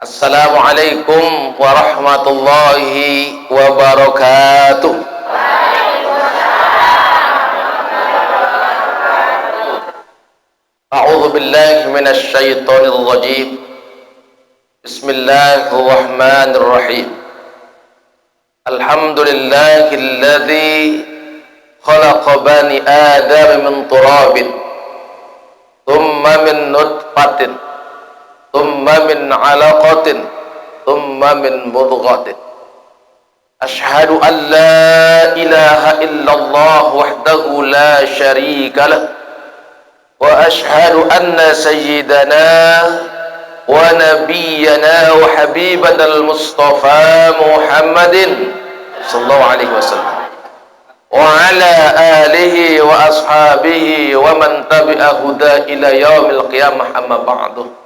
Assalamualaikum warahmatullahi wabarakatuh. A'udzu billahi minasy syaithanir rajim. Bismillahirrahmanirrahim. Alhamdulillahilladzi khalaqa bani Adam min turabin, thumma min nutfatin, thumma min 'alaqatin, thumma min mudghatin. Ashhadu an la ilaha illallah wahdahu la syarika lah, wa ashhadu anna sayyidana wa nabiyyana wa habibana al-mustafa Muhammadin sallallahu alaihi wasallam wa ala alihi wa ashabihi wa man tabi'a huda ila yaumil qiyamah, amma ba'du.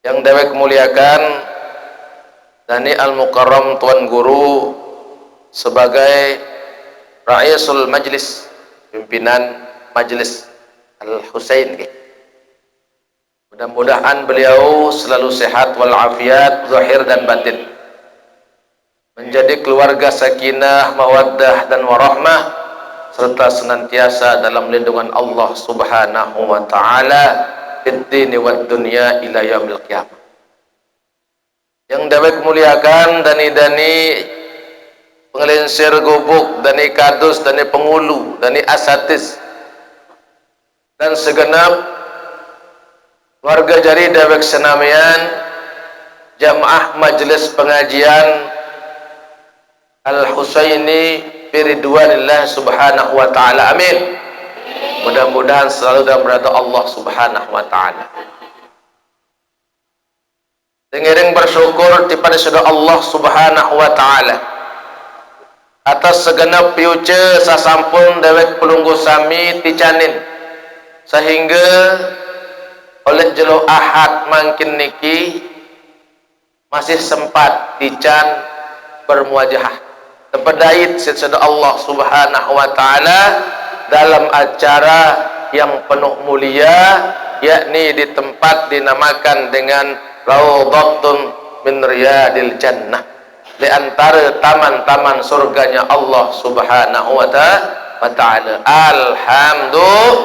Yang dewek muliakan Dani Al-Mukarram Tuan Guru sebagai Ra'isul Majlis, pimpinan Majlis Al-Husain. Mudah-mudahan beliau selalu sehat walafiat zahir dan batin, menjadi keluarga sakinah, mawaddah dan warahmah, serta senantiasa dalam lindungan Allah Subhanahu wa taala fid dini wad dunya ila yaumil qiyamah. Yang dapat muliakan dani-dani pengelinsir gubuk, dani kadus, dani pengulu, dani asatis, dan segenap warga jari dewek senamian jamaah majelis pengajian Al-Husaini biridwanillah subhanahu wa ta'ala, amin. Mudah-mudahan selalu dalam ridha Allah subhanahu wa ta'ala. Dengiring bersyukur kepada sudah Allah subhanahu wa ta'ala atas segenap piuce sasampun dewek pelunggu sami ticanin, sehingga oleh jelo ahad mangkin niki masih sempat tican bermuajahah tepedait sesudah Allah subhanahu wa ta'ala dalam acara yang penuh mulia, yakni di tempat dinamakan dengan Raudhatun min Riyadil Jannah, di antara taman-taman surganya Allah subhanahu wa ta'ala. Alhamdulillah,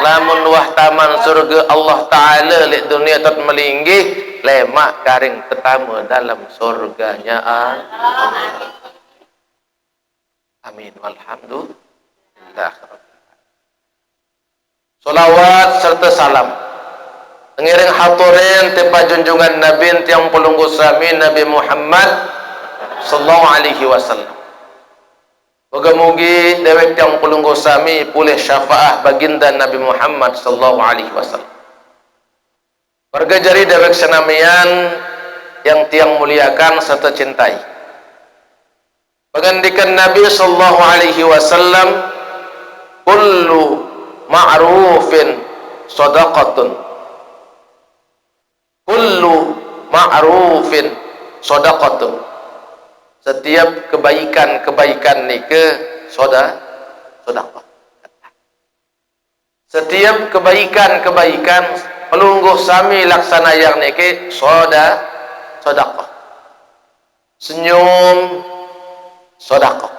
lamun wah taman surga Allah ta'ala li dunia tot melinggih lemak garing pertama dalam surganya Allah. Amin walhamdulillah. Salawat serta salam mengiring haturin tipa junjungan Nabi yang pelunggu sami Nabi Muhammad sallallahu alaihi wasallam. Moga-moga dewek yang pelunggu sami pulih syafaah baginda Nabi Muhammad sallallahu alaihi wasallam. Warga jari dewek senamian yang tiang muliakan serta cintai. Pengandikan Nabi sallallahu alaihi wasallam, kullu ma'rufin shadaqatun, kullu ma'rufin shadaqatun. Setiap kebaikan-kebaikan nike sedekah. Setiap kebaikan-kebaikan pelungguh sami laksana yang nike sedekah. Senyum sedekah.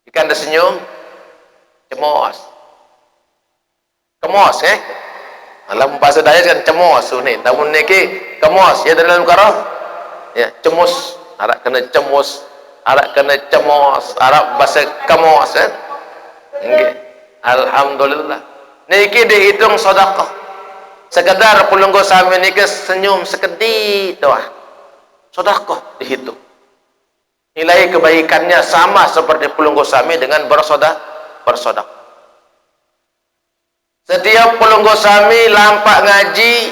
Ikan ada senyum cemos. Kemos dalam bahasa Dayak kan cemos ni. Namun niki kemos ya dalam karaf ya cemus. Arak kena cemus, arak kena cemos, arak bahasa kemos okay. Alhamdulillah. Niki dihitung sedekah. Sekedar pelunggu sami niki senyum sekedip doa. Sedekah dihitung. Nilai kebaikannya sama seperti pelunggu sami dengan bersedekah. Setiap pelunggu sami lampak ngaji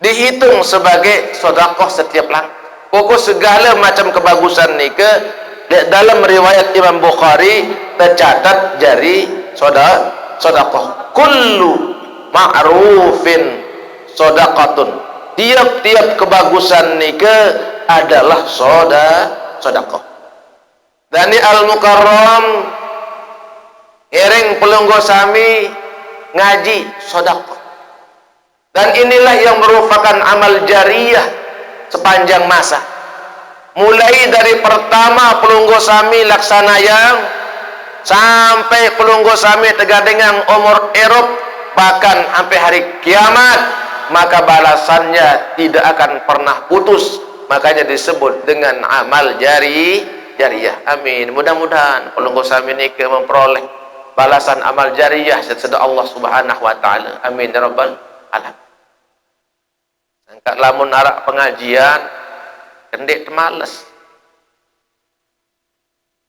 dihitung sebagai sedekah setiap langkah. Pokok segala macam kebagusan nika dalam riwayat Imam Bukhari tercatat jari sedekah. Kullu ma'rufin shadaqatun. Tiap-tiap kebagusan nika adalah sedekah. Dani Al-Mukarram ereng pelunggu sami ngaji sedekah. Dan inilah yang merupakan amal jariyah sepanjang masa. Mulai dari pertama pelunggu sami laksana yang sampai pelunggu sami tegadengang umur Erop, bahkan sampai hari kiamat, maka balasannya tidak akan pernah putus. Makanya disebut dengan amal jariyah. Amin. Mudah-mudahan pelunggu sami ini memperoleh balasan amal jariyah sesudah Allah Subhanahu wa taala. Amin ya rabbal alamin. Angkat lamun arak pengajian kendek males,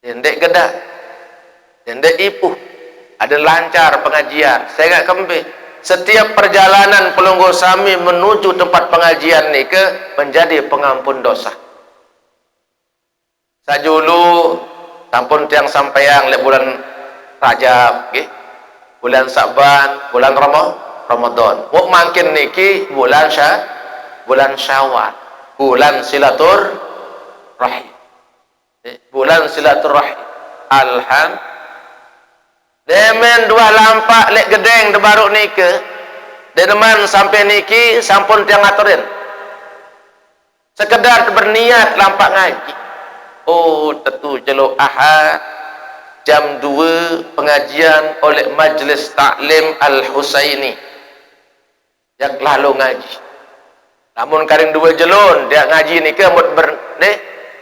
kendek gedak, kendek ipuh, ada lancar pengajian. Saya enggak kembe. Setiap perjalanan pelunggu sami menuju tempat pengajian ni ke menjadi pengampun dosa. Sajulu sampun tiang sampaiang lek bulan Rajab, okay? Bulan Sa'ban, bulan Ramadan. Mau makin niki bulan Syawal, bulan silaturahim. Bulan silaturahim. Alhamdulillah. Demen dua lampak lek gedeng de baru nike. Demen sampai niki sampun tiang aturin. Sekedar berniat lampak ngaji. Oh, tentu jeluk Ahad jam 2 pengajian oleh Majlis Ta'lim Al-Husaini. Yang lalu ngaji. Namun karing 2 jelun dia ngaji ni ke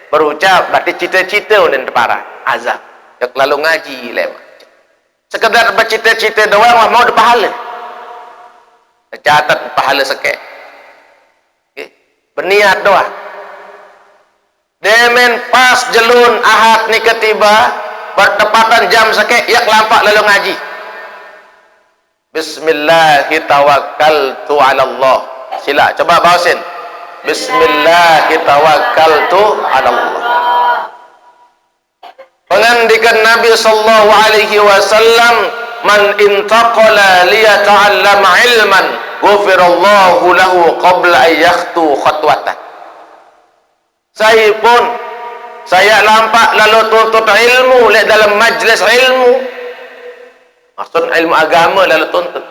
berucap berarti cita-cita unin para azab. Yang lalu ngaji lewat. Sekedar bercita-cita doang mau pahala. Catat pahala sekek. Okay. Berniat doang. Demen pas jelun Ahad ni ketiba bertepatan jam sekek yak lampak lalu ngaji. Bismillahirrahmanirrahim. 'Ala Allah. Sila coba bawasin. Bismillahirrahmanirrahim. 'Ala Allah. Pengandikan Nabi sallallahu alaihi wasallam, man intaqala liyata'allama ilman ghufirallahu lahu qabla an yakhtu khatwatan. Saya lampak lalu tuntut ilmu lek dalam majlis ilmu. Maksud ilmu agama lalu tuntut.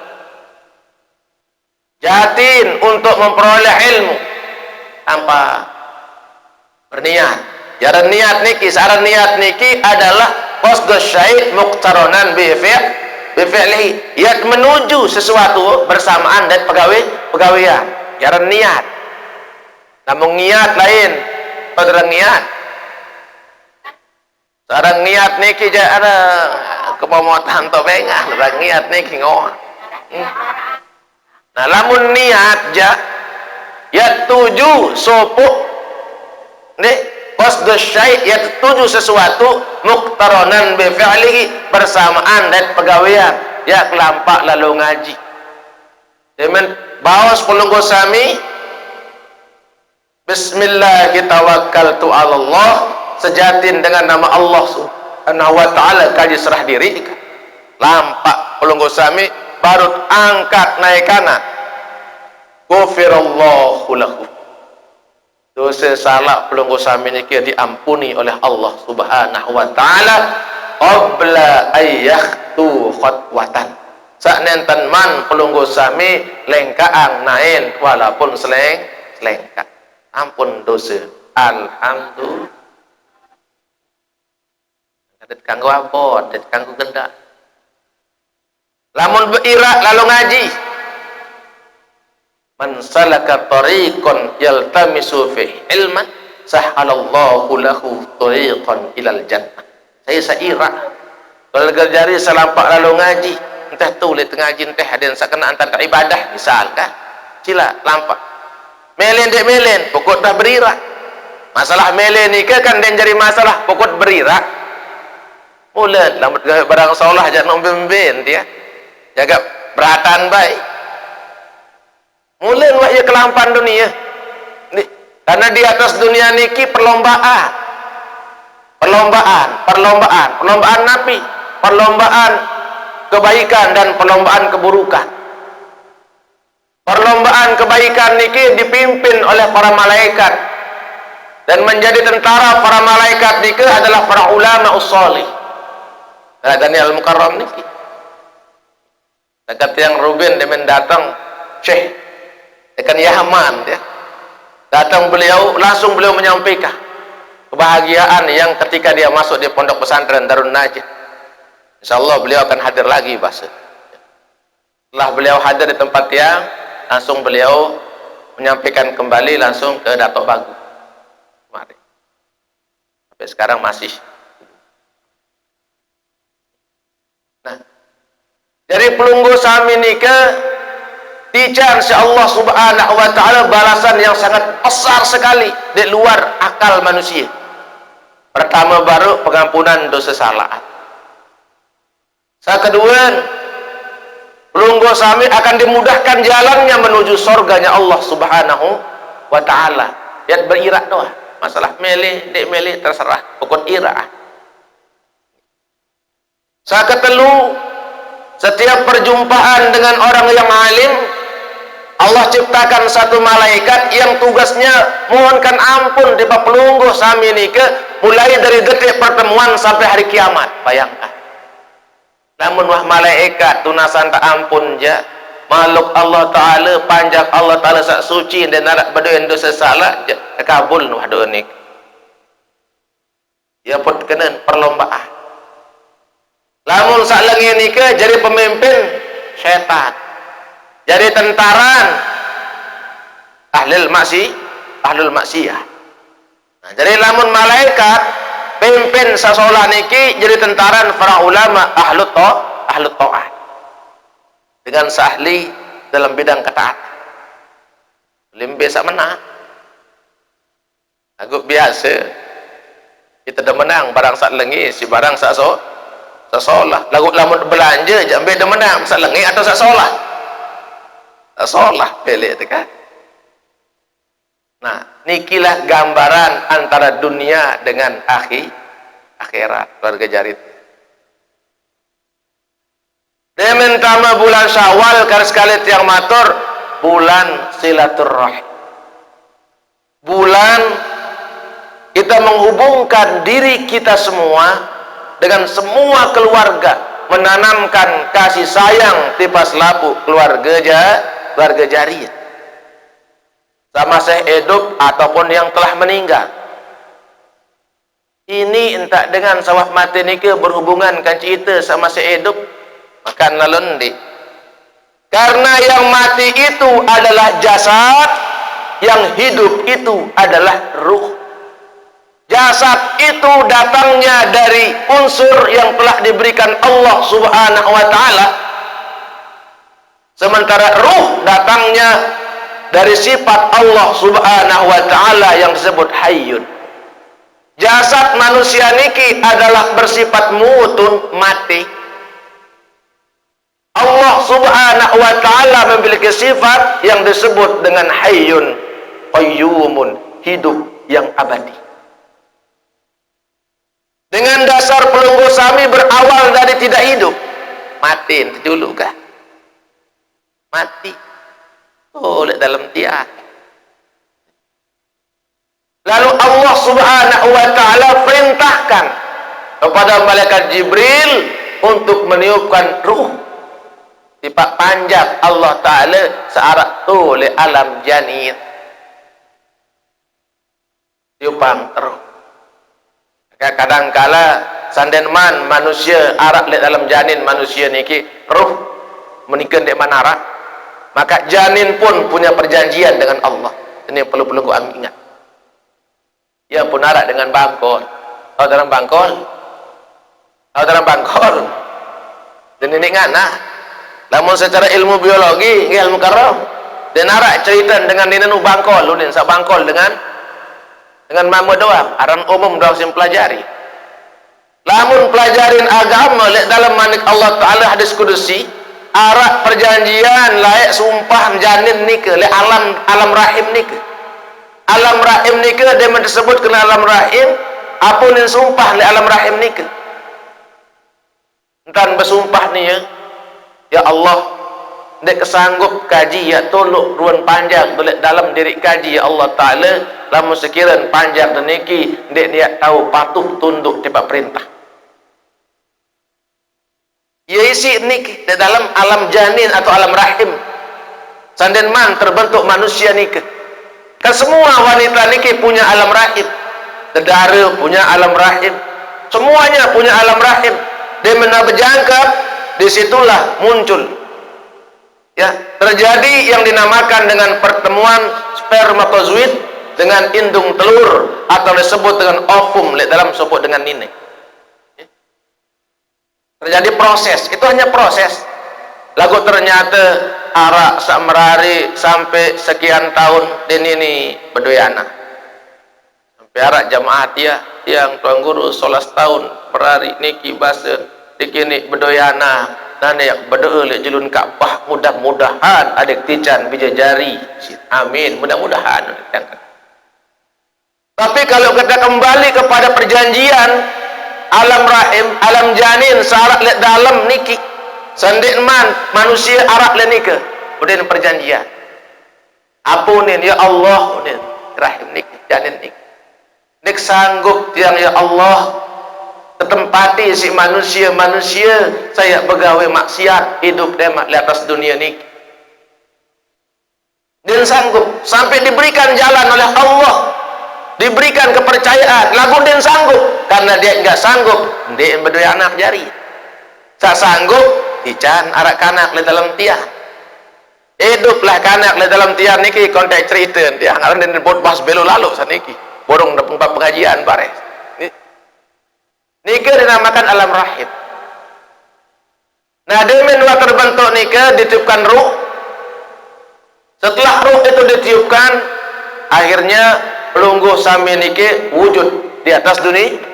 Jatin untuk memperoleh ilmu tanpa berniat. Jaran niat niki, saran niat niki adalah qasdus syai' muqtaronan bi fi'lihi. Ia menuju sesuatu bersamaan dan pegawaian. Jaran niat. Namun niat lain, pada niat. Sarang niat niki je ada kemomotan to bengah, sarang niat niki ngoh. Nah, lamun niat ja ya tuju sopuk nih qasdus syai' ya tuju sesuatu muqtaronan bi fi'lihi bersamaan dan pegawaian ya kelampak lalu ngaji. Demen bawas pelunggu sami Bismillahirrahmanirrahim 'ala Allah, sejatin dengan nama Allah Subhanahu wa taala kaji serah diri lampak pelunggu sami baru angkat naikana ghufirallahu lahu. Dosa salah pelunggu sami ni kira diampuni oleh Allah Subhanahu wa taala qabla ayyakhtu khatwatan. Saknenten man pelunggu sami lengkaang nain walaupun selengka. Ampun dosa. Alhamdulillah. Kadet kanggo abot, kadet kanggo gendak. Lamun beirak lalu ngaji. Man salaka tariqan yaltamisu fi ilman sahalallahu lahu tariqan ilal jannah. Saya sairak kalau gerjari selampak lalu ngaji entah tulis ngaji entah ada yang sakena antara ibadah misalkan sila lampak melen dek melen pokok dah berirak masalah melen ni kan dan jadi masalah pokok berirak mulan lambat barang saulah jangan nombem-ben dia jaga beratan baik mulan wahya kelampan dunia ni, karena di atas dunia niki perlombaan nabi, perlombaan kebaikan dan perlombaan keburukan. Perlombaan kebaikan niki dipimpin oleh para malaikat dan menjadi tentara para malaikat niki adalah para ulama ussolih. Daniel Mukarram niki dekat yang Ruben demen datang Syekh Dekan Yaman dia. Datang beliau, langsung beliau menyampaikan kebahagiaan yang ketika dia masuk di pondok pesantren Darun Najah. Insyaallah beliau akan hadir lagi bahasa. Setelah beliau hadir di tempat yang, langsung beliau menyampaikan kembali langsung ke Datuk Bagu. Mari. Sampai sekarang masih. Nah, dari pelunggu sami nikah dijan Allah subhanahu wa ta'ala balasan yang sangat besar sekali di luar akal manusia. Pertama baru pengampunan dosa salah. Yang kedua, pelunggu sami akan dimudahkan jalannya menuju surganya Allah subhanahu wa ta'ala. Dia berirak doa. Masalah milih, dek milih terserah. Pokok irak. Yang ketelu, setiap perjumpaan dengan orang yang alim, Allah ciptakan satu malaikat yang tugasnya mohonkan ampun di pelunggu sami nikah mulai dari detik pertemuan sampai hari kiamat. Bayangkan. Namun wah malaikat tunasan tak ampun ja, makhluk Allah Ta'ala, panjang Allah Ta'ala sak suci dan narak berdoa dosa salah ja, kabul wah doa ni. Ya pun kena perlombaan. Namun sak lengi nikah jadi pemimpin syaitan. Jadi tentaran ahlul maksiyah. Nah, jadi lamun malaikat pimpin sasolah niki jadi tentaran para ulama ahlut ta'at dengan seahli dalam bidang ketaatan. Lim biasa menang. Aku biasa kita dah menang barang sak lengi si barang sak sasolah. Lagu lamun belanja jambe dah menang sak lengi atau sak solah. Sasolah pilih tu kan. Nah, nikilah gambaran antara dunia dengan akhirat keluarga jarit. Demen tama bulan Syawal kan sekali tiang matur bulan silaturrahim. Bulan kita menghubungkan diri kita semua dengan semua keluarga, menanamkan kasih sayang tipas lapu keluarga jariah. Sama saya hidup ataupun yang telah meninggal. Ini entah dengan sawah mati nikah berhubungan kan cerita sama saya hidup makan lalundi. Karena yang mati itu adalah jasad, yang hidup itu adalah ruh. Jasad itu datangnya dari unsur yang telah diberikan Allah subhanahu wa ta'ala, sementara ruh datangnya dari sifat Allah subhanahu wa ta'ala yang disebut hayyun. Jasad manusia niki adalah bersifat mutun, mati. Allah subhanahu wa ta'ala memiliki sifat yang disebut dengan hayyun qayyumun, hidup yang abadi. Dengan dasar pelunggu sami berawal dari tidak hidup, mati dulu kah? Mati oleh dalam tiang. Lalu Allah subhanahu wa ta'ala perintahkan kepada malaikat Jibril untuk meniupkan ruh tipak panjang Allah ta'ala searak tu oleh alam janin. Tiupang terus. Kadang-kala sandenman manusia arak le dalam janin manusia niki ruh menikah di mana arak, maka janin pun punya perjanjian dengan Allah. Ini perlu ku ingat. Ia pun arak dengan bangkol. Tahu dalam bangkol? Tahu dalam bangkol? Dan ini ngana. Namun secara ilmu biologi, ilmu karam, dan arak cerita dengan ninu bangkol, ulin sa bangkol dengan mamu doang. Aran umum doang sim pelajari. Lamun pelajarin agama lek dalam manik Allah Ta'ala hadis kudusi, arak perjanjian layak sumpah janin nikah le alam rahim nikah. Alam rahim nikah dia disebut kena alam rahim, apun yang sumpah le alam rahim nikah. Entan bersumpah ni ya Allah, dek kesanggup kaji ya tolok ruan panjang boleh dalam diri kaji ya Allah Ta'ala, lamun sekiranya panjang dan niki dek dia tahu patuh tunduk tiba perintah. Ya isi niki di dalam alam janin atau alam rahim. Sanden man terbentuk manusia nikah. Kan semua wanita nikah punya alam rahim. Dedara punya alam rahim. Semuanya punya alam rahim. Dia mana berjangkap, disitulah muncul. Ya, terjadi yang dinamakan dengan pertemuan spermatozoid dengan indung telur atau disebut dengan ovum dalam sebut dengan nini. Ya. Terjadi proses, itu hanya proses. Lagu ternyata arak samerari sampai sekian tahun dan ini berdoyana. Sampai arak jamaah dia yang tuan guru 11 tahun perari niki bahasa dikini berdoyana dan yang berdoa le julun Ka'bah, mudah-mudahan adik tican bijajari. Amin, mudah-mudahan. Tapi kalau kita kembali kepada perjanjian alam rahim, alam janin sarak le dalam niki sandik man manusia arak le nika kemudian perjanjian apunin ya Allah unin rahim niki janin niki nik sanggup tiang ya Allah tetempati si manusia saya begawe maksiat hidup demak di atas dunia niki dan sanggup sampai diberikan jalan oleh Allah, diberikan kepercayaan lagu dan sanggup karena dia enggak sanggup dia berdua anak jari tak sanggup ican arak kanak le dalam tiang hiduplah kanak le dalam tiang niki konteks cerita dia ngaran den bot bas belo lalu saniki borong da pengajian bares niki dinamakan alam rahim. Nah demen wa terbentuk niki ditiupkan ruh. Setelah ruh itu ditiupkan akhirnya pelungguh sami niki wujud di atas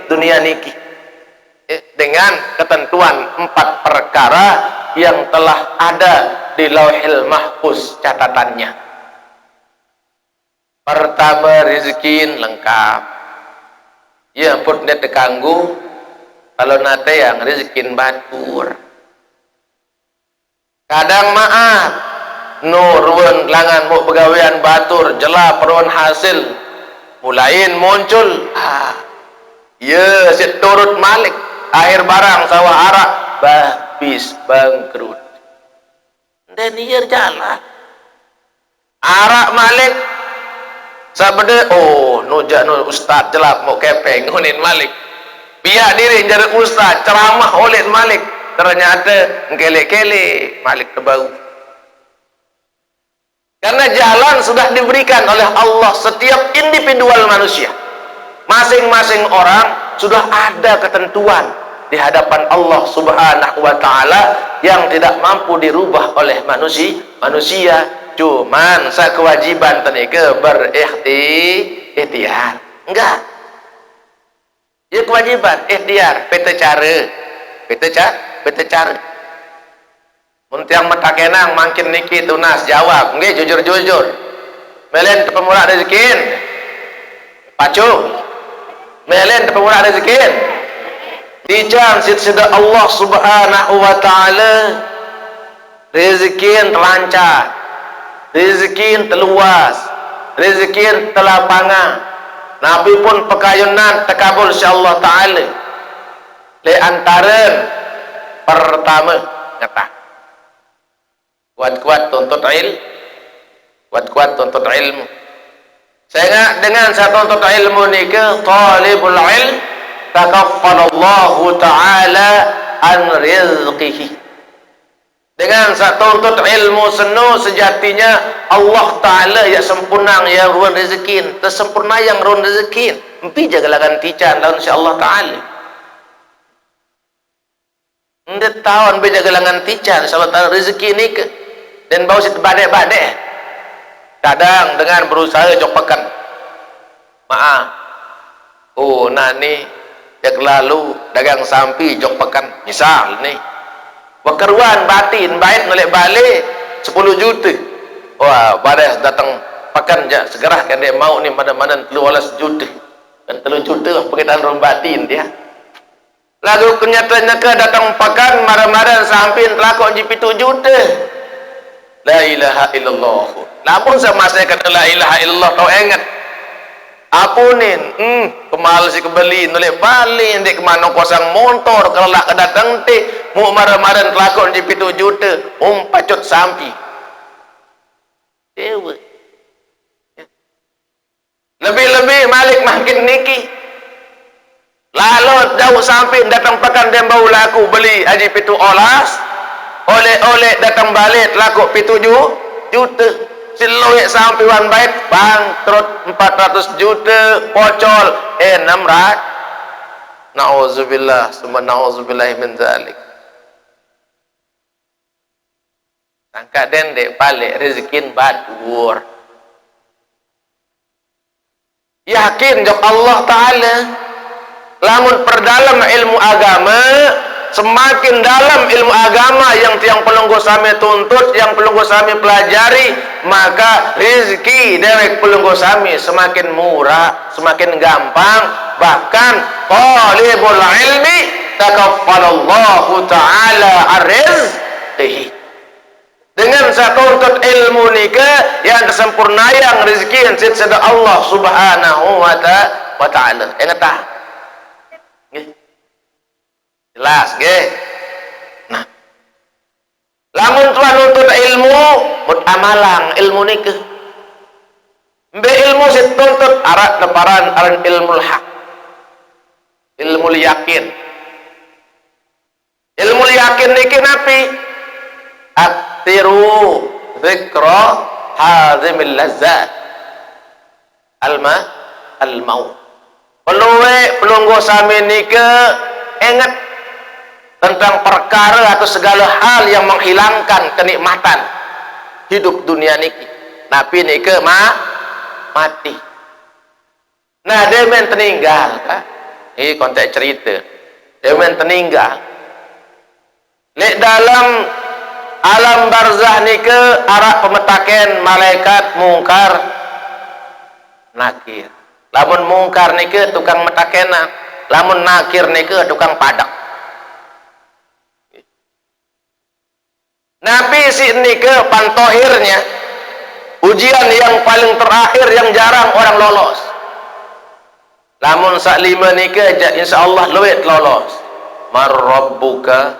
dunia niki dengan ketentuan 4 perkara yang telah ada di Lauhil Mahfuz catatannya. Pertama, rezeki lengkap. Ya pun dia terganggu kalau nate yang rezeki batur. Kadang maaf nurun langan mau pegawaian batur jelah perun hasil mulain muncul ya si turut malik akhir barang sawah arak habis bangkrut dan ia jalan arak malik sabede nujak ustad jelap mau kepeng unin malik biar diri jadi ustad ceramah oleh malik ternyata kele-kele malik terbau karena jalan sudah diberikan oleh Allah setiap individual manusia masing-masing orang sudah ada ketentuan di hadapan Allah Subhanahu wa ta'ala yang tidak mampu dirubah oleh manusia cuman kewajiban tenika berikhtiar enggak ya kewajiban ikhtiar peta cara muntiang matakenang makin niki tunas jawab nggih jujur melen pemula rezekin pacu melen pemula rezekin dijan sida Allah Subhanahu wa ta'ala rezekin terlancar rezekin terluas rezekin terlapangan nabi pun pekayunan tekabul insyaallah ta'ala le antara pertama nyata kuat-kuat tuntut ilmu sehingga dengan saya tuntut ilmu ni ke talibul ilm takaffalallahu ta'ala an rizqihi dengan saya tuntut ilmu seno sejatinya Allah ta'ala yang sempurna yang ruang rezeki tersempurna yang ruang rezeki empi jagalakan tican daun insyaallah ta'ala ndet tahun beja galangan tican insyaallah ta'ala rezeki ni ke dan bau situ badai-badai kadang dengan berusaha jok pekan maaf nani jak lalu dagang sampi jok pekan misal ni wakeruan batin baik nolek balik 10 juta wah badai datang pekan je segerahkan dia mau ni mana-mana 13 juta dan 3 juta pengitaan rum batin dia lagu kenyataannya ke datang pekan marah-marah sampai telakok JP 7 juta la ilaha illallah namun sama saya kata la ilaha illallah kau ingat apunin kemal si kebeli nolek balik ndek kemana kosong motor kalau lah kedatang te mau marah-marah telakok JP 7 juta pacut sampai dewa. Lebih-lebih Malik makin niki. Lalu jauh sampai datang pekan dia bau laku beli haji pitu olas. Oleh-oleh datang balik laku pitu juta. Siluik sampai wan bait bangkrut 400 juta pocol 600. Nauzubillah summa nauzubillah min zalik. Sangka dendek balik rezekin badur. Yakin jok Allah Ta'ala lamun perdalam ilmu agama, semakin dalam ilmu agama yang pelunggu sami tuntut, yang pelunggu sami pelajari, maka rezeki dewek pelunggu sami semakin murah, semakin gampang. Bahkan talibul ilmi takaffalallahu ta'ala ar-rizqihi. Dengan satu tuntut ilmu nika yang kesempurnaan yang rezeki yang sedang Allah Subhanahu wa ta'ala. Ingat tak? Jelas ke? Nah, lamun tuan nuntut ilmu mut amalang ilmu nika. Mbe ilmu situntut arat lebaran aran ilmu hak. Ilmu yakin. Ilmu yakin niki napi? Aktiru dzikra hazimil lazzat al-maut. Pelunggu sami nika ingat tentang perkara atau segala hal yang menghilangkan kenikmatan hidup dunia niki. Nabi nika mati. Nah, dia men teninggal kah? Ini konteks cerita. Dia men teninggal. Lek dalam alam barzah nika arak pemetaken malaikat mungkar nakir. Lamun mungkar nika tukang metakena, lamun nakir nika tukang padak. Nabi si nika pantohirnya ujian yang paling terakhir yang jarang orang lolos. Lamun sak lima nika insyaallah luwet lolos. Mar rabbuka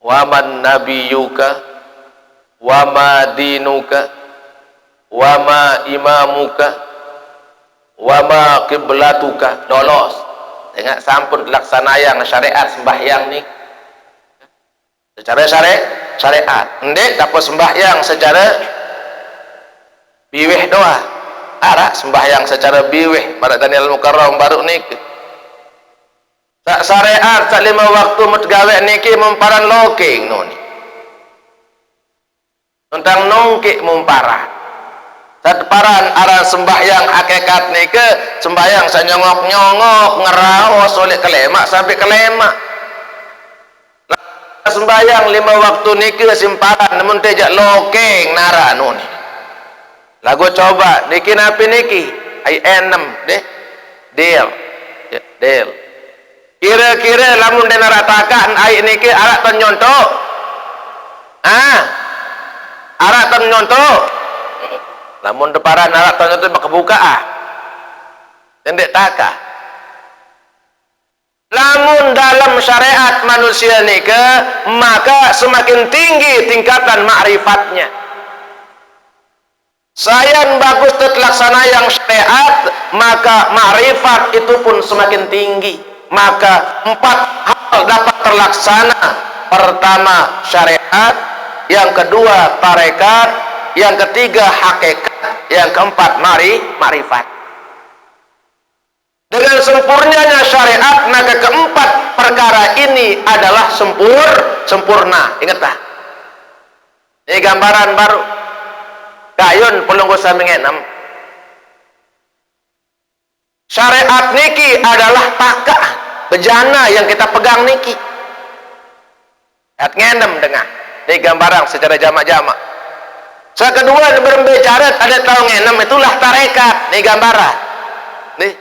wa man nabiyuka wa ma dinuka wa ma imamuka wa ma qiblatuka. Lolos. Tengok sampun laksanayang syariat sembahyang ni secara syariat. Ndek dapat sembahyang secara biwih doa. Arak sembahyang secara biwih pada Daniel Mukarram baru niki. Tak syariat sak lima waktu mutgawe niki memparan loking noni. Tentang nongkik mumpara. Satparan aran sembahyang hakikat niki sembahyang sanyongok-nyongok ngeraos oleh kelemak sampai kelemak. Sembahyang lima waktu niki simparan namun tejak loking nara noni. Lagu coba niki napi niki ai enem deh deal ya, deal kira-kira lamun den ratakan ai niki arak ton nyontok arak ton nyontok lamun deparan arak ton nyontok kebuka tendek taka. Lamun dalam syariat manusia nika maka semakin tinggi tingkatan ma'rifatnya. Sayan bagus terlaksana yang syariat, maka ma'rifat itu pun semakin tinggi. Maka 4 hal dapat terlaksana. Pertama syariat, yang kedua tarekat, yang ketiga hakikat, yang keempat ma'rifat. Dengan sempurnanya syariat, maka keempat perkara ini adalah sempurna. Ingat tak? Ini gambaran baru. Kayun pelunggu sami enam. Syariat niki adalah taka bejana yang kita pegang niki. Ayat ngenem dengar. Ini gambaran secara jamak-jamak. Yang kedua berbicara ada tahu ngenem itulah tarekat. Ini gambaran. Nih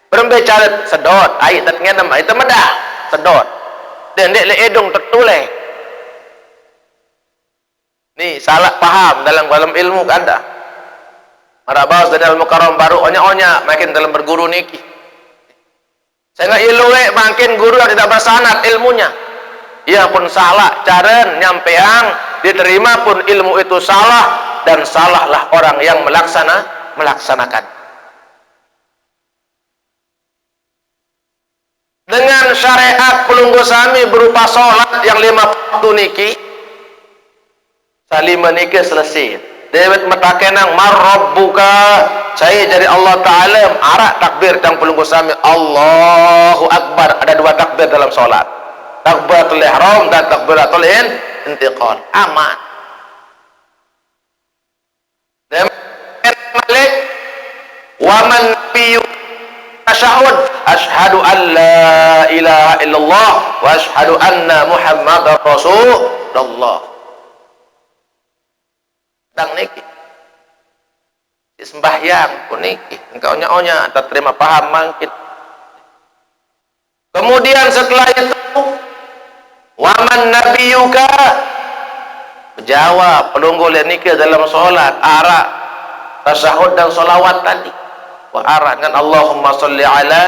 berbicara sedot ayat ngenem itu medah sedot. Dan dek le edung tertulis. Ni salah paham dalam ilmu kada. Marabas Daniel Mukarram baru onya-onya makin dalam berguru niki. Saya iluwe makin guru yang tidak bersanad ilmunya. Ia pun salah cara nyampeang diterima pun ilmu itu salah dan salahlah orang yang melaksanakan. Dengan syariat pelunggu sami berupa solat yang 5 waktu niki, salima niki selesai. Dewet matakenang marrabbuka, saya jadi Allah Ta'ala arak takbir dan pelunggu sami Allahu Akbar. Ada 2 takbir dalam solat, takbiratul ihram dan takbiratul intiqal. Aman. Dan malik wa man fi tasyahud asyhadu an la ilaha illallah wa asyhadu anna muhammadar rasulullah. Dan niki sembahyang pun niki engkau nyonya tak terima paham mangkit. Kemudian setelah itu waman nabiyuka, menjawab pelunggu niki dalam solat arak tasyahud dan solawat tadi. Wa arak dengan Allahumma salli ala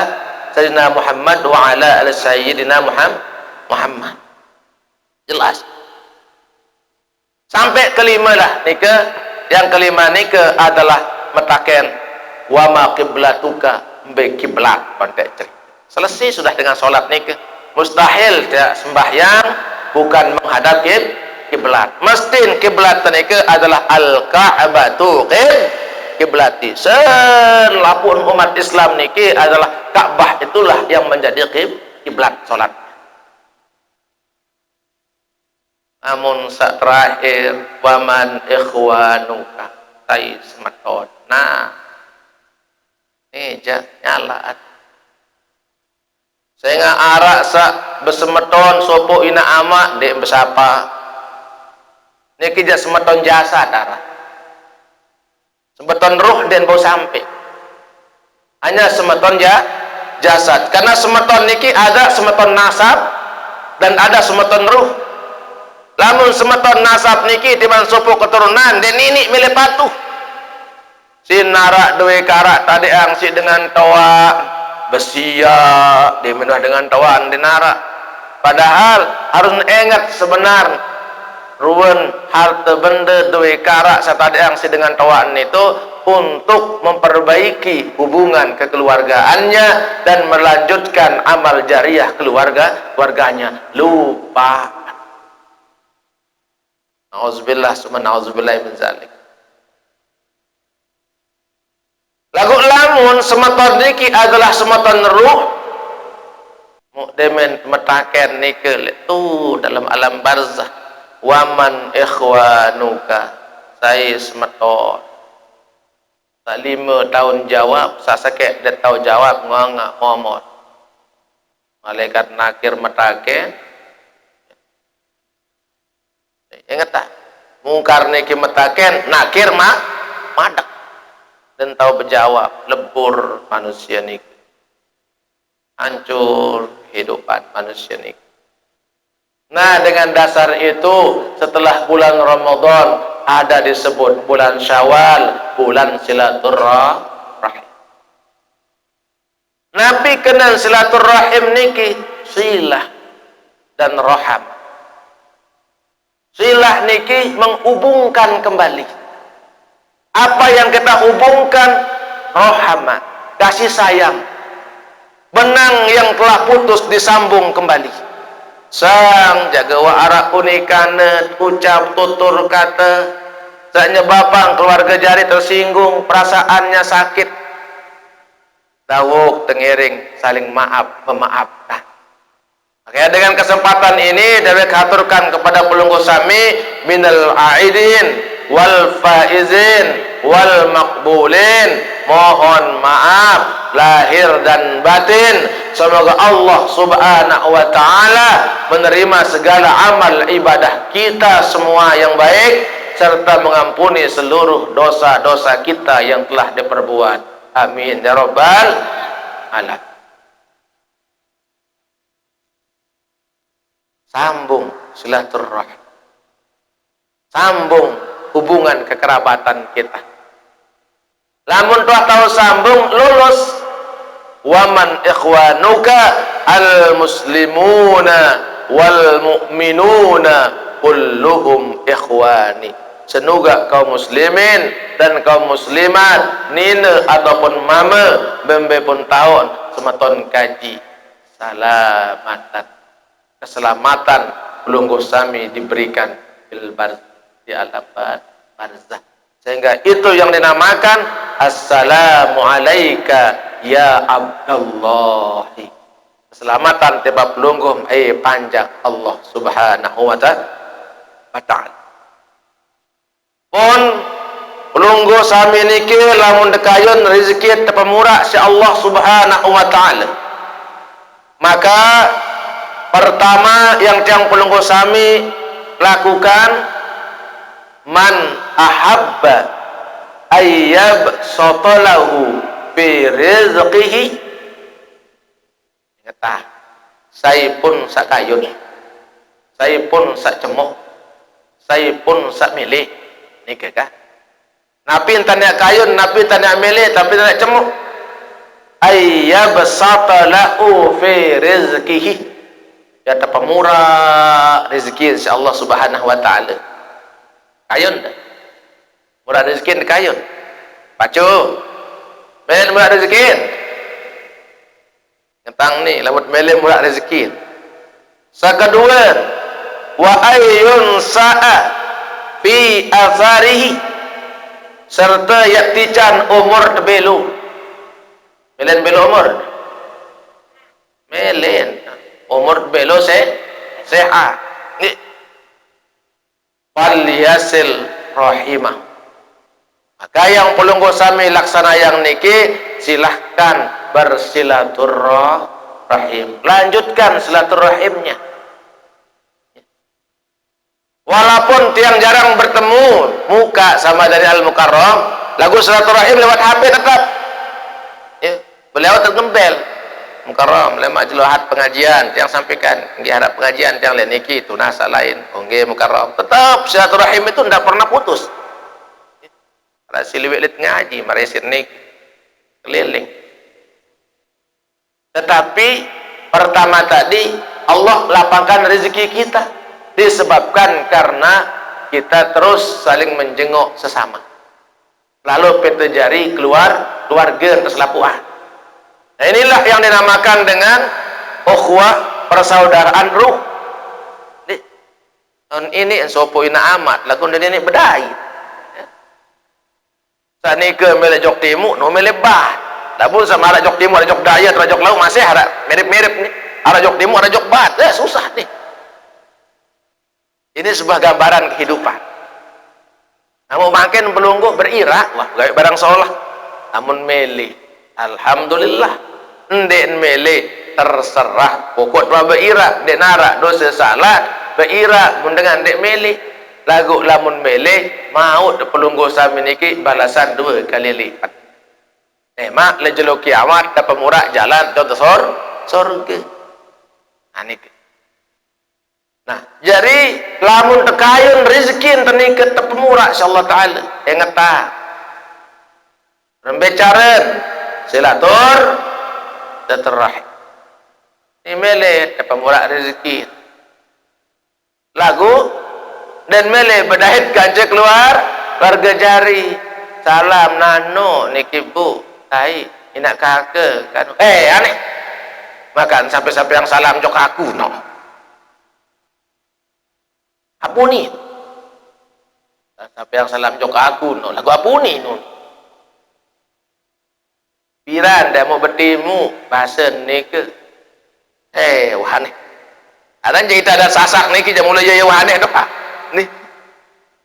sayyidina Muhammad wa ala ala sayyidina Muhammad. Jelas. Sampai kelima lah nika. Yang kelima nika adalah metaken wa ma qiblatuka, mbe kiblat pandai cerita. Selesai sudah dengan solat nika. Mustahil tidak sembahyang bukan menghadap kiblat. Mesti kiblat nika adalah al-Ka'batu kiblati. Selapun umat Islam niki adalah Ka'bah itulah yang menjadi kiblat solat. Namun saat terakhir waman ikhwanuka, tai semeton. Nah, eja nyala. Saya nggak arak sak besemeton sopo ina ama dek besapa. Ini kija semeton jasa darah. Semeton ruh dan bau sampai. Hanya semeton jasad. Karena semeton niki ada semeton nasab dan ada semeton ruh. Lamun semeton nasab niki timan sopo keturunan dan ini milih patuh. Si narak dua karak tadi ang si dengan tawa besia diminah dengan tawaan di narak. Padahal harus ingat sebenar ruwen harta benda dua karak satadi ang si dengan tawaan itu untuk memperbaiki hubungan kekeluargaannya dan melanjutkan amal jariah keluarganya. Lupa. Auzubillah summa auzubillah min zalik. Lagu lamun semeton niki adalah semeton ruh. Mukdemen metaken niki tu dalam alam barzah. Waman ikhwanuka, saya semeton. Tak 5 tahun jawab, sasake dia tahu jawab ngomong. Malaikat nakir metaken. Ingat tak? Mungkar niki metaken, nakir madak dan tahu berjawab. Lebur manusia niki, hancur kehidupan manusia niki. Nah, dengan dasar itu setelah bulan Ramadan ada disebut bulan Syawal, bulan silaturahim. Nabi kenal silaturahim niki silah dan raham. Silah niki menghubungkan kembali. Apa yang kita hubungkan? Rohama, kasih sayang. Benang yang telah putus disambung kembali. Sang jaga wa arak unikane ucap tutur kata. Saknya bapang keluarga jari tersinggung, perasaannya sakit. Dawuk tengiring saling memaafkan. Makanya dengan kesempatan ini dewek haturkan kepada pelunggu sami minal aidin wal faizin wal makbulin, mohon maaf lahir dan batin. Semoga Allah subhanahu wa ta'ala menerima segala amal ibadah kita semua yang baik serta mengampuni seluruh dosa-dosa kita yang telah diperbuat. Amin ya rabbal alamin. Sambung silaturahim, sambung hubungan kekerabatan kita. Lamun tuah tahu sambung lulus. Waman ikhwanuka al muslimuna wal mu'minuna kulluhum ikhwani. senuga kaum muslimin dan kaum muslimat nina ataupun mama bembe pun tahun sematon kaji salamatan keselamatan pelungguh sami diberikan bil barz di alam barzah, sehingga itu yang dinamakan assalamu alayka ya Abdallahi, keselamatan tiba pelungguh panjang Allah subhanahu wa ta'ala. Pun pelungguh sami niki lamun dekayun rezeki tepemurah si Allah subhanahu wa ta'ala, maka pertama yang tiang pelungguh sami lakukan, man ahabba ayyab sotolahu fi rizqihi, ingatah saya pun sak kayun, saya pun sak cemuh, saya pun sak milih nikah kah? Napi tanya kayun, napi tanya milih, tapi tanya cemuh. Ayyab satalahu fi rizqihi, ya pemurah rezeki insyaallah subhanahu wa ta'ala. Kayun dah murah rezeki di kayun pacu melen murah rezeki tentang ni lawat melen murah rezeki. Sakadua, wa ayyun sa'a fi afarihi, serta yaktican umur tebelu melen belu umur melen umur belu sehat ni fal yasil rahimah, maka yang pelungguh sami laksana yang niki silahkan bersilaturrahim, lanjutkan silaturahimnya. Walaupun tiang jarang bertemu muka sama dari Al-Mukarram, lagu silaturahim lewat HP tetap ya, beliau tergembel Mukarram lemak jeluhat pengajian tiang sampaikan nggih harap pengajian tiang lain niki tunasa lain nggih Mukarram, tetap silaturahim itu tidak pernah putus. Rasi liwet ngaji maresin nik keliling, tetapi pertama tadi Allah lapangkan rezeki kita disebabkan karena kita terus saling menjenguk sesama, lalu peta jari keluar keluarga keselapuan. Nah, inilah yang dinamakan dengan ukhuwah persaudaraan ruh. Ini sopo ina amat lagu ini bedai sani ke mele jok timu no mele bah labun sama ada jok timu ada jok daya ada jok lau masih ada mirip-mirip nih, ada jok timu ada jok bat susah nih. Ini sebuah gambaran kehidupan. Namun makin pelungguh berirak wah gawe barang solah namun mele alhamdulillah ndek mele terserah pokok tua berirak ndek narak dosa salah berirak mendengar ndek mele lagu lamun mele mau pelungguh sami niki balasan 2 kali lipat. Mak le jelo kiamat dapat murah jalan contoh surga. Nah, jadi lamun tekayun rezeki teni ke tepemurah insyaallah taala. Ingat ta. Rembecaran silatur silaturahim. Ini mele tepemurah rezeki. Lagu dan mele bedahit ganja keluar warga jari salam nano niki bu tai inak kakek kan aneh makan sampai-sampai yang salam jok aku no apuni sampai yang salam jok aku no lagu apuni no piran dah mau bertemu bahasa niki wahane ada cerita ada sasak niki jam mulai jaya wahane doa nih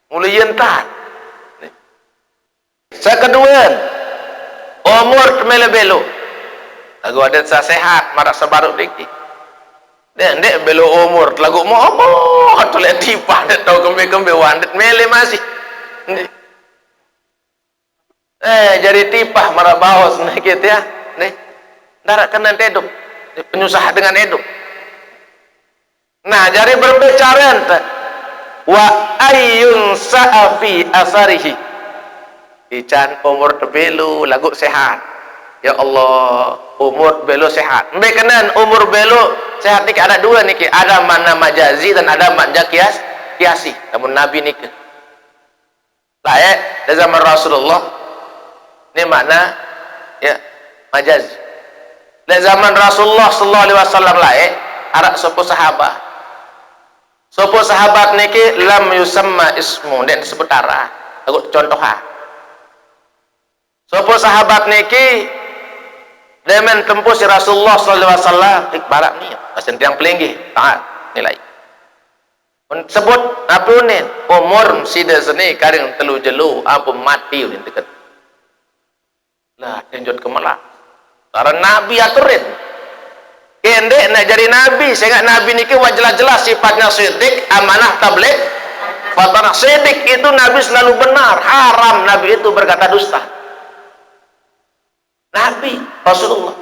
mulai yentan sekedua umur temele belo lagu ada sehat marak sebaru dikit dan dek belo umur lagu mau apa atau lihat tipah dek tahu kembe-kembe wandet mele masih jadi tipah marak bawas sedikit ya nih darat kena hidup penyusah dengan hidup. Nah jadi berbicara wa ayyun sa'afi asarihi ican umur tebelu lagu sehat ya Allah umur belu sehat mbak kenan umur belu sehat niki ada 2 niki ada makna majazi dan ada makna kiasi namun nabi niki laik di zaman Rasulullah. Ini makna ya majaz. Di zaman Rasulullah sallallahu alaihi wasallam laik arak sopo sahabat. Sopo sahabat niki lam yusamma ismu dan disebut arah. Aku contoh ha. Sopo sahabat niki demen tempuh si Rasulullah sallallahu alaihi wasallam ikbarak ni pasen tiang pelinggih taat nilai. Sebut apa unin umur sida seni karing telu jelu ampun mati unin dekat. Lah tenjot kemelak. Karena Nabi aturin. Kendek nak jadi Nabi, sehingga Nabi niki jelas-jelas sifatnya siddiq, amanah, tabligh. Fatana siddiq itu Nabi selalu benar, haram Nabi itu berkata dusta. Nabi Rasulullah.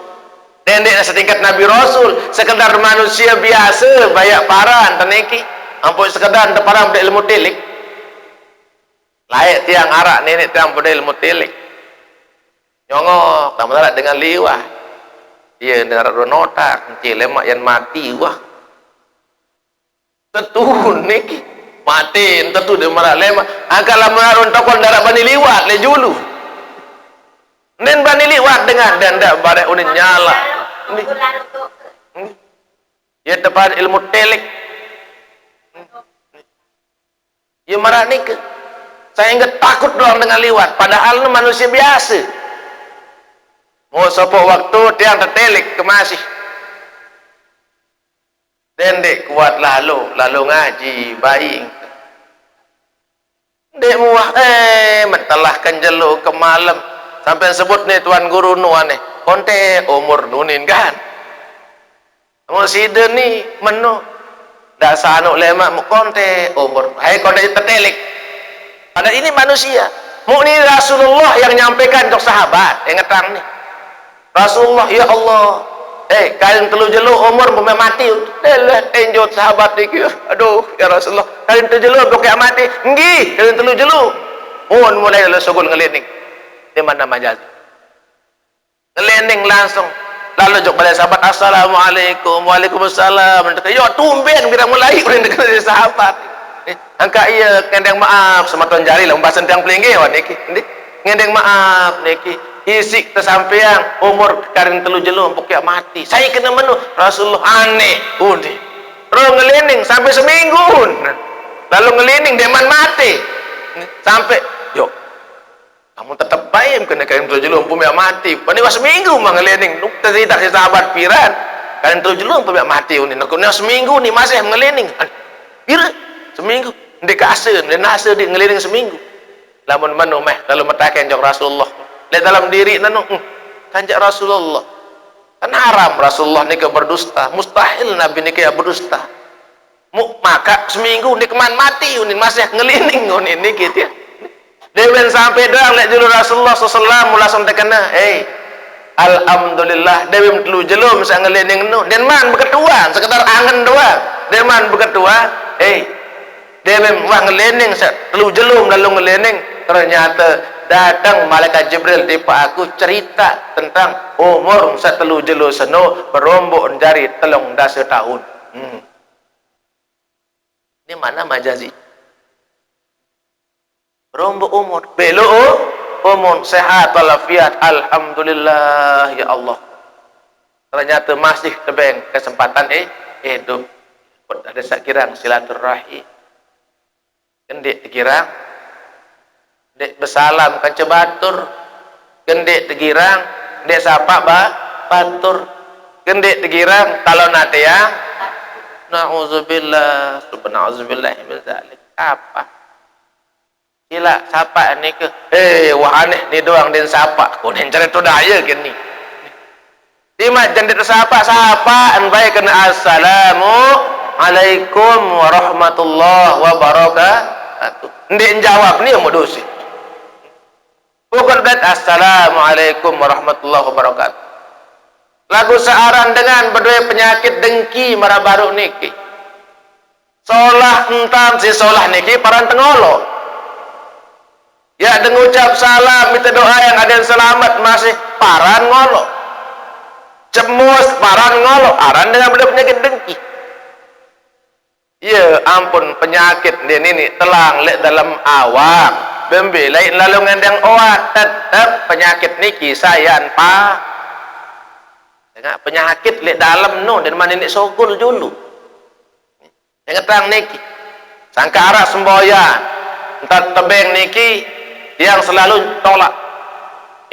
Kendek setingkat Nabi Rasul, sekedar manusia biasa, banyak paran teniki. Ampun sekedar parang pada ilmu tilik. Layak tiang arak nenek tiang pada ilmu tilik. Nyongok, tak masalah dengan liwah. Dia dengan ronotak, encik lemak yang mati, wah. Tentu niki mati, tentu dia marah lemak. Angkatlah menarun tokon darah bani liwat le julu. Nen bani liwat dengan dan dak barek unin nyala. Ini. Ya tepat ilmu telik. Ya marah niki. Saya ingat takut doang dengan liwat, padahal nu manusia biasa. Mau sopok waktu tiang tertelik kemasih. Dendek kuat lalu ngaji baik. Dek muah mentelahkan jelu ke malam sampai sebut nih tuan guru nuan nih konte umur nunin kan. Mau sida ni menu dak sanuk lemak mu konte umur. Hai konte tertelik. Padahal ini manusia. Mu ni Rasulullah yang nyampaikan untuk sahabat. Ingatang nih. Rasulullah, ya Allah, kalian telu jelu umur sampai mati, enjot sahabat niki, aduh ya Rasulullah, kalian telu jelu sampai mati, nggih, kalian telu jelu, mulai lalu sugul ngelining, di mana majaz, ngelining langsung, lalu jok pada sahabat, assalamualaikum, waalaikumsalam, yo tumben kira mulai udah dekat sahabat, angka iya ngendeng maaf, sematuan jari lah, pembahasan tiang pelinggi, niki, ngendeng maaf niki. Isik tersampeang umur karing telu jelu empuk mati. Saya kena menu Rasulullah aneh undi. Terus ngelining sampai seminggu. Lalu ngelining deman mati. Sampai yo. Kamu tetap baik kena karing telu jelu empuk mati. Pani was seminggu mah ngelining. Nuk cerita si sahabat piran. Karing telu jelu empuk mati undi. Nak seminggu ni masih ngelining. Pira seminggu. Ndek aseun, ndek nase di ngelining seminggu. Lamun menu meh lalu metaken jok Rasulullah. Lihat dalam diri nanu kanjak Rasulullah kan haram Rasulullah ni berdusta, mustahil Nabi ni berdusta. Maka seminggu ni keman mati unin masih ngelining unin ni gitu ya. Dewen sampai doang lihat julu Rasulullah sallallahu langsung terkena alhamdulillah dewen telu jelum bisa ngelining nu dan man beketuan sekedar angen doang dan man beketua dewen wah ngelining telu jelum lalu ngelining ternyata datang malaikat Jibril tipa aku cerita tentang umur satelu jelu seno berombok jari telung dasa tahun. Ini mana majazi? Berombok umur, belo umur sehat walafiat, alhamdulillah ya Allah. Ternyata masih tebeng kesempatan hidup. Ada sakirang silaturahim. Kendik dikirang dek bersalam kan cebatur gendek tegirang dek sapa batur gendek tegirang kalau nate ya na'udzubillah subhanallah min zalik apa sila sapa ni ke wah aneh ni doang den sapa kau den cerita daya gini lima jendek sapa an baik kena assalamu alaikum warahmatullahi wabarakatuh ndek jawab ni mau dosi. Bukan berarti assalamualaikum warahmatullahi wabarakatuh. Lagu searan dengan berdua penyakit dengki marah baru niki. Solah entam si solah niki paran tengolo. Ya dengucap salam minta doa yang ada yang selamat masih paran ngolo. Cemus paran ngolo. Aran dengan berdua penyakit dengki. Ya ampun penyakit dia ini telang lek dalam awam. bembe lain lalu ngendang oat tetap penyakit niki sayan pa dengan penyakit lek dalam no dan mana ni sokul dulu yang tang niki sangka arak semboyan entar tebeng niki yang selalu tolak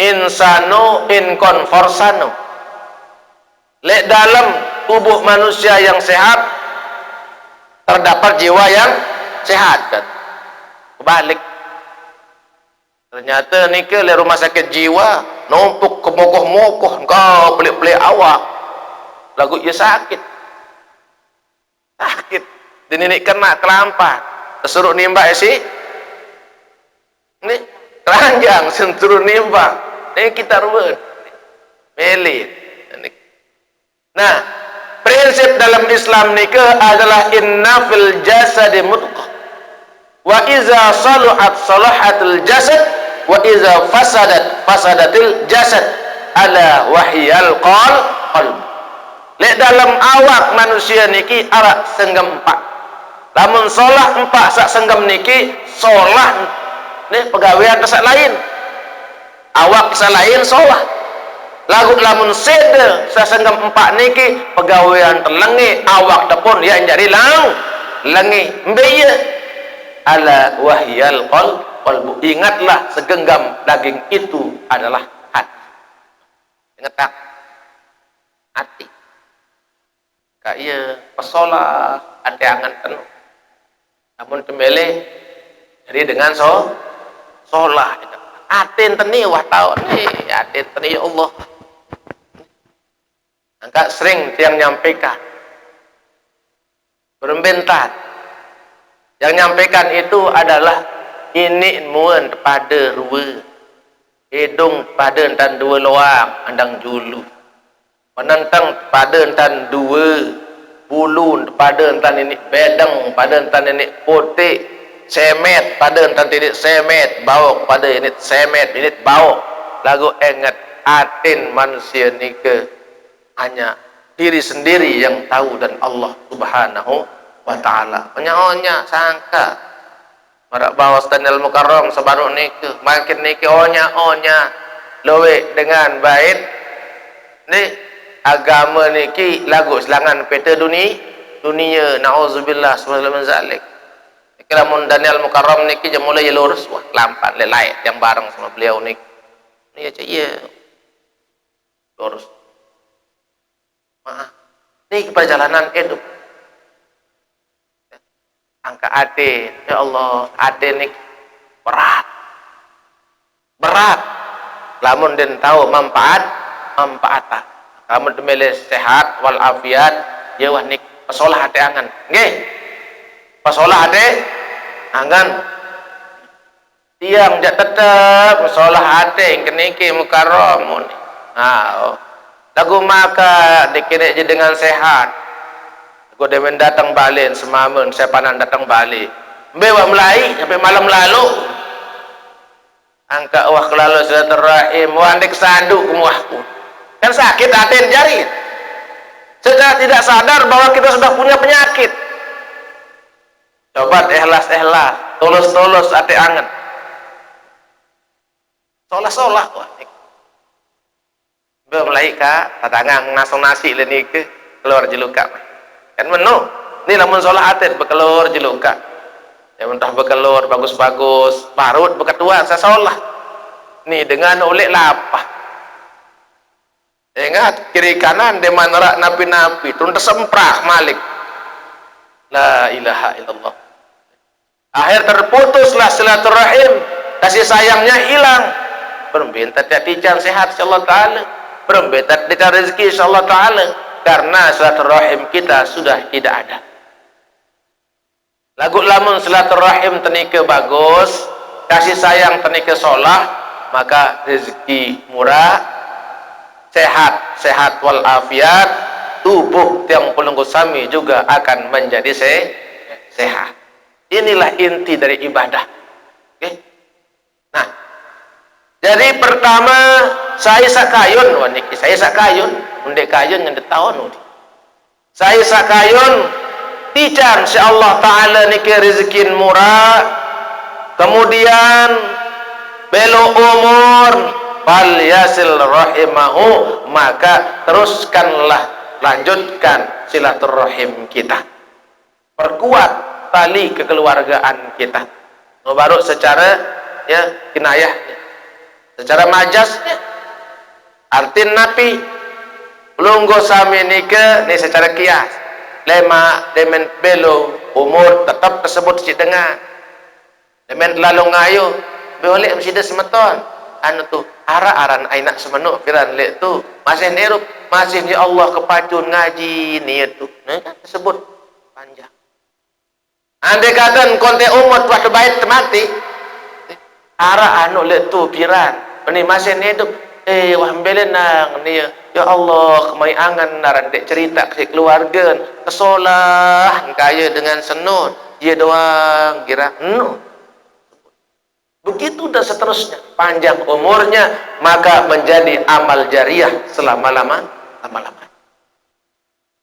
insano in conversano lek dalam tubuh manusia yang sehat terdapat jiwa yang sehat kan kebalik ternyata niki le rumah sakit jiwa numpuk kemogoh-mogoh kau pelik-pelik awak lagu ia sakit dan ini kena kelampat tersuruh nimbak sih ini keranjang senturuh nimbak ini kita ruwet melit nah prinsip dalam Islam nikah adalah inna fil jasadi mudghah wa iza saluhat salahatul jasad wa iza fasadatil jasad ala wahyal qalb lek dalam awak manusia niki arak senggem empat lamun solah empat sak senggem niki solah ni pegawaian sak lain awak sak lain solah lagu lamun sede sak senggem empat niki pegawaian telengi awak tepun yang jadi lengi mbeye ala wahyal qalbu ingatlah segenggam daging itu adalah hati ingat tak hati kaya pesola ada angan penuh namun kembali jadi dengan solah atin teni wah tahu nih atin teni ya Allah angkat sering yang nyampaikan berbentat yang nyampaikan itu adalah ini muan pada rua hidung pada dan dua loang andang julu menentang pada dan dua bulu pada dan ini bedeng pada dan ini putih semet pada dan ini semet bau pada ini semet ini bau lagu ingat atin manusia ni ke hanya diri sendiri yang tahu dan Allah Subhanahu wa ta'ala penyahonya sangka marak bawa standal mukarram sebaru nike makin nike onya lowe dengan baik ni agama niki lagu selangan peta dunia na'udzubillah subhanahu min zalik kelamun Daniel Mukarram niki je mulai lurus wah lampat lelai yang bareng sama beliau ni aja iya lurus ni perjalanan hidup angka ade ya Allah ade ni berat lamun den tahu manfaatah kamu demele sehat wal afiat ya wah nik pasolah ade angan nggih pasolah ade angan tiang jak tetep pasolah ade keniki mukarram lagu maka dikira je dengan sehat aku demen datang balik semamun saya panan datang balik bewa melai sampai malam lalu angka wah kelalu silaturahim wandik sandu kumuahku kan sakit atin jari secara tidak sadar bahwa kita sudah punya penyakit coba ikhlas tulus ati angen solah wah bewa melai ka tatangang nasong nasi leni ke keluar jeluka kan menu ini namun sholat atin bekelur jeluka yang mentah bekelur bagus-bagus parut beketua saya sholat ini dengan oleh lapah ingat kiri kanan di manarak napi-napi tun tersemprak malik la ilaha illallah akhir terputuslah silaturahim kasih sayangnya hilang perminta tiap sehat insyaallah taala perminta tiap rezeki insyaallah taala karena silaturahim kita sudah tidak ada. Lagu lamun silaturahim tenika bagus, kasih sayang tenika solah, maka rezeki murah, sehat wal afiat, tubuh yang pelenggu sami juga akan menjadi sehat. Inilah inti dari ibadah. Okay? Nah, jadi pertama saya sakayun, waniki saya sakayun, undek kayun yang ditahun. Saya sakayun, tijan si Allah Taala niki rezekin murah, kemudian belu umur, fal yasil rahimahu, maka teruskanlah, lanjutkan silaturahim kita, perkuat tali kekeluargaan kita. Baru secara ya kinayahnya, secara majasnya artin napi lunggo sami nike ni secara kias lema demen belo umur tetap tersebut si dengan demen lalu ngayu boleh mesti ada semeton anu tu ara-aran ainak semenuk piran lek tu masih nirup masih ya Allah kepacun ngaji ni tu nah, kan tersebut panjang. Andai kata konten umur waktu baik mati ara anu lek tu piran ni masih hidup wah belenang ni ya Allah kemai angan naran dek cerita ke keluarga kesolah kaya dengan senun dia doang kira no. Begitu dan seterusnya panjang umurnya maka menjadi amal jariah selama-lamanya.